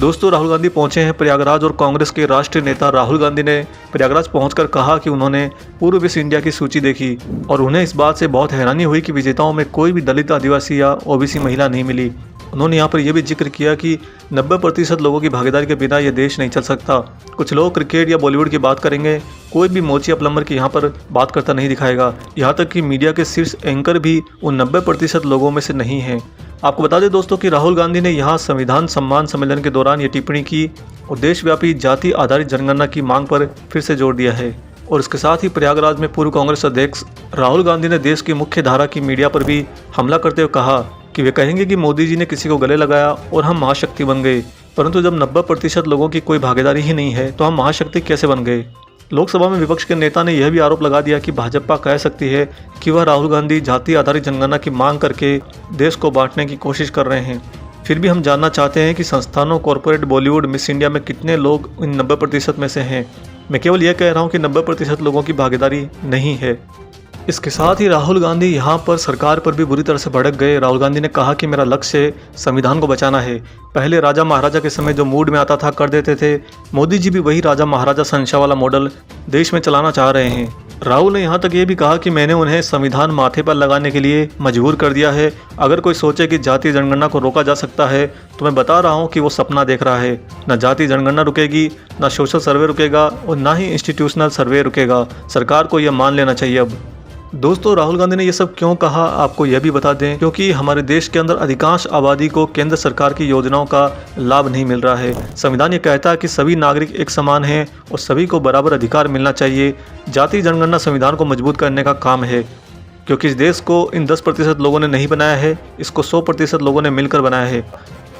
दोस्तों, राहुल गांधी पहुंचे हैं प्रयागराज और कांग्रेस के राष्ट्रीय नेता राहुल गांधी ने प्रयागराज पहुंचकर कहा कि उन्होंने पूर्व मिस इंडिया की सूची देखी और उन्हें इस बात से बहुत हैरानी हुई कि विजेताओं में कोई भी दलित, आदिवासी या ओबीसी महिला नहीं मिली। उन्होंने यहाँ पर यह भी जिक्र किया कि 90% लोगों की भागीदारी के बिना यह देश नहीं चल सकता। कुछ लोग क्रिकेट या बॉलीवुड की बात करेंगे, कोई भी मोची या प्लम्बर की यहाँ पर बात करता नहीं दिखाएगा। यहाँ तक कि मीडिया के शीर्ष एंकर भी उन 90% लोगों में से नहीं हैं। आपको बता दें दोस्तों कि राहुल गांधी ने यहाँ संविधान सम्मान सम्मेलन के दौरान ये टिप्पणी की और देशव्यापी जाति आधारित जनगणना की मांग पर फिर से जोर दिया है। और इसके साथ ही प्रयागराज में पूर्व कांग्रेस अध्यक्ष राहुल गांधी ने देश की मुख्य धारा की मीडिया पर भी हमला करते हुए कहा कि वे कहेंगे कि मोदी जी ने किसी को गले लगाया और हम महाशक्ति बन गए, परंतु जब 90% लोगों की कोई भागीदारी ही नहीं है तो हम महाशक्ति कैसे बन गए। लोकसभा में विपक्ष के नेता ने यह भी आरोप लगा दिया कि भाजपा कह सकती है कि वह राहुल गांधी जाति आधारित जनगणना की मांग करके देश को बांटने की कोशिश कर रहे हैं। फिर भी हम जानना चाहते हैं कि संस्थानों, कॉरपोरेट, बॉलीवुड, मिस इंडिया में कितने लोग इन 90% में से हैं। मैं केवल यह कह रहा हूँ कि 90% लोगों की भागीदारी नहीं है। इसके साथ ही राहुल गांधी यहाँ पर सरकार पर भी बुरी तरह से भड़क गए। राहुल गांधी ने कहा कि मेरा लक्ष्य संविधान को बचाना है। पहले राजा महाराजा के समय जो मूड में आता था कर देते थे, मोदी जी भी वही राजा महाराजा शहंशाह वाला मॉडल देश में चलाना चाह रहे हैं। राहुल ने यहाँ तक ये भी कहा कि मैंने उन्हें संविधान माथे पर लगाने के लिए मजबूर कर दिया है। अगर कोई सोचे कि जातीय जनगणना को रोका जा सकता है तो मैं बता रहा हूँ कि वो सपना देख रहा है। न जातीय जनगणना रुकेगी, न सोशल सर्वे रुकेगा और न ही इंस्टीट्यूशनल सर्वे रुकेगा। सरकार को यह मान लेना चाहिए। अब दोस्तों, राहुल गांधी ने यह सब क्यों कहा आपको यह भी बता दें, क्योंकि हमारे देश के अंदर अधिकांश आबादी को केंद्र सरकार की योजनाओं का लाभ नहीं मिल रहा है। संविधान ये कहता है कि सभी नागरिक एक समान हैं और सभी को बराबर अधिकार मिलना चाहिए। जातीय जनगणना संविधान को मजबूत करने का काम है, क्योंकि इस देश को इन 10% लोगों ने नहीं बनाया है, इसको 100% लोगों ने मिलकर बनाया है।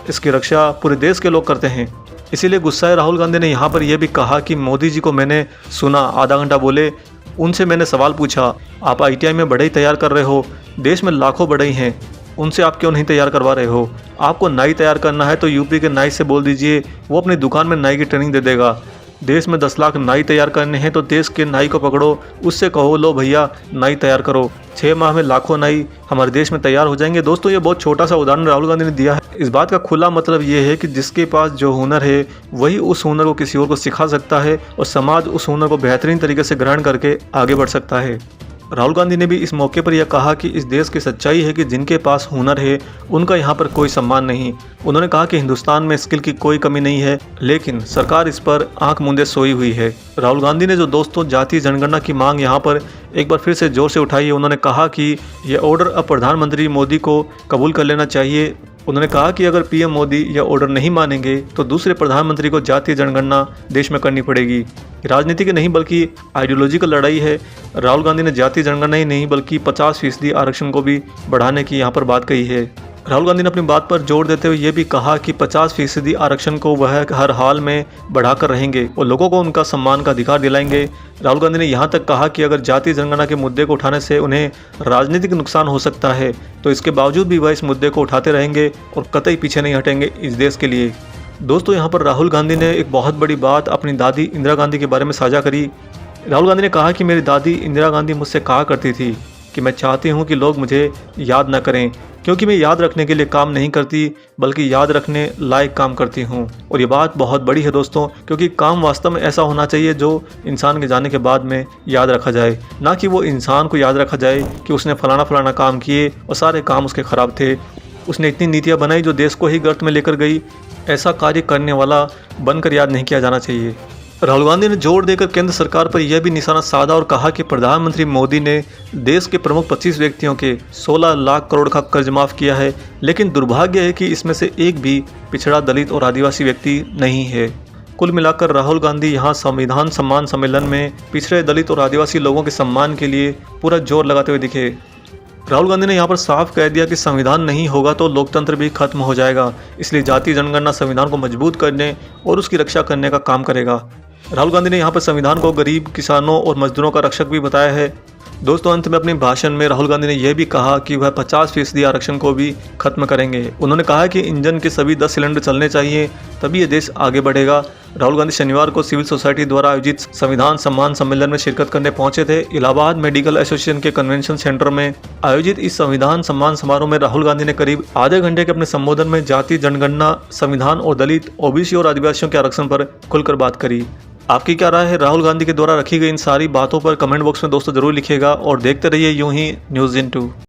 इसकी रक्षा पूरे देश के लोग करते हैं। इसीलिए गुस्साए राहुल गांधी ने यहाँ पर यह भी कहा कि मोदी जी को मैंने सुना, आधा घंटा बोले। उनसे मैंने सवाल पूछा, आप ITI में बढ़ई तैयार कर रहे हो, देश में लाखों बढ़ई हैं, उनसे आप क्यों नहीं तैयार करवा रहे हो? आपको नाई तैयार करना है तो यूपी के नाई से बोल दीजिए, वो अपनी दुकान में नाई की ट्रेनिंग दे देगा। देश में 10 लाख नाई तैयार करने हैं तो देश के नाई को पकड़ो, उससे कहो लो भैया नाई तैयार करो। 6 माह में लाखों नाई हमारे देश में तैयार हो जाएंगे। दोस्तों, ये बहुत छोटा सा उदाहरण राहुल गांधी ने दिया है। इस बात का खुला मतलब ये है कि जिसके पास जो हुनर है वही उस हुनर को किसी और को सिखा सकता है और समाज उस हुनर को बेहतरीन तरीके से ग्रहण करके आगे बढ़ सकता है। राहुल गांधी ने भी इस मौके पर यह कहा कि इस देश की सच्चाई है कि जिनके पास हुनर है उनका यहाँ पर कोई सम्मान नहीं। उन्होंने कहा कि हिंदुस्तान में स्किल की कोई कमी नहीं है, लेकिन सरकार इस पर आंख मूंदे सोई हुई है। राहुल गांधी ने जो दोस्तों जातीय जनगणना की मांग यहाँ पर एक बार फिर से जोर से उठाई है। उन्होंने कहा कि यह ऑर्डर अब प्रधानमंत्री मोदी को कबूल कर लेना चाहिए। उन्होंने कहा कि अगर PM मोदी यह ऑर्डर नहीं मानेंगे तो दूसरे प्रधानमंत्री को जातीय जनगणना देश में करनी पड़ेगी। राजनीति की नहीं बल्कि आइडियोलॉजिकल लड़ाई है। राहुल गांधी ने जातीय जनगणना ही नहीं बल्कि 50% आरक्षण को भी बढ़ाने की यहाँ पर बात कही है। राहुल गांधी ने अपनी बात पर जोर देते हुए ये भी कहा कि 50% आरक्षण को वह हर हाल में बढ़ाकर रहेंगे और लोगों को उनका सम्मान का अधिकार दिलाएंगे। राहुल गांधी ने यहाँ तक कहा कि अगर जातीय जनगणना के मुद्दे को उठाने से उन्हें राजनीतिक नुकसान हो सकता है तो इसके बावजूद भी वह इस मुद्दे को उठाते रहेंगे और कतई पीछे नहीं हटेंगे इस देश के लिए। दोस्तों, यहाँ पर राहुल गांधी ने एक बहुत बड़ी बात अपनी दादी इंदिरा गांधी के बारे में साझा करी। राहुल गांधी ने कहा कि मेरी दादी इंदिरा गांधी मुझसे कहा करती थी कि मैं चाहती हूँ कि लोग मुझे याद न करें, क्योंकि मैं याद रखने के लिए काम नहीं करती बल्कि याद रखने लायक काम करती हूँ। और ये बात बहुत बड़ी है दोस्तों, क्योंकि काम वास्तव में ऐसा होना चाहिए जो इंसान के जाने के बाद में याद रखा जाए, ना कि वो इंसान को याद रखा जाए कि उसने फलाना काम किए और सारे काम उसके ख़राब थे, उसने इतनी नीतियाँ बनाई जो देश को ही गर्त में लेकर गई। ऐसा कार्य करने वाला बनकर याद नहीं किया जाना चाहिए। राहुल गांधी ने जोर देकर केंद्र सरकार पर यह भी निशाना साधा और कहा कि प्रधानमंत्री मोदी ने देश के प्रमुख 25 व्यक्तियों के 16 लाख करोड़ का कर्ज माफ़ किया है, लेकिन दुर्भाग्य है कि इसमें से एक भी पिछड़ा, दलित और आदिवासी व्यक्ति नहीं है। कुल मिलाकर राहुल गांधी यहाँ संविधान सम्मान सम्मेलन में पिछड़े, दलित और आदिवासी लोगों के सम्मान के लिए पूरा जोर लगाते हुए दिखे। राहुल गांधी ने यहाँ पर साफ कह दिया कि संविधान नहीं होगा तो लोकतंत्र भी खत्म हो जाएगा, इसलिए जातीय जनगणना संविधान को मजबूत करने और उसकी रक्षा करने का काम करेगा। राहुल गांधी ने यहाँ पर संविधान को गरीब, किसानों और मजदूरों का रक्षक भी बताया है। दोस्तों, अंत में अपने भाषण में राहुल गांधी ने यह भी कहा कि वह 50% आरक्षण को भी खत्म करेंगे। उन्होंने कहा कि इंजन के सभी 10 सिलेंडर चलने चाहिए, तभी ये देश आगे बढ़ेगा। राहुल गांधी शनिवार को सिविल सोसाइटी द्वारा आयोजित संविधान सम्मान सम्मेलन में शिरकत करने पहुंचे थे। इलाहाबाद मेडिकल एसोसिएशन के कन्वेंशन सेंटर में आयोजित इस संविधान सम्मान समारोह में राहुल गांधी ने करीब आधे घंटे के अपने संबोधन में जाति जनगणना, संविधान और दलित, ओबीसी और आदिवासियों के आरक्षण पर खुलकर बात करी। आपकी क्या राय है राहुल गांधी के द्वारा रखी गई इन सारी बातों पर? कमेंट बॉक्स में दोस्तों जरूर लिखिएगा और देखते रहिए यूं ही न्यूज़ इन 2।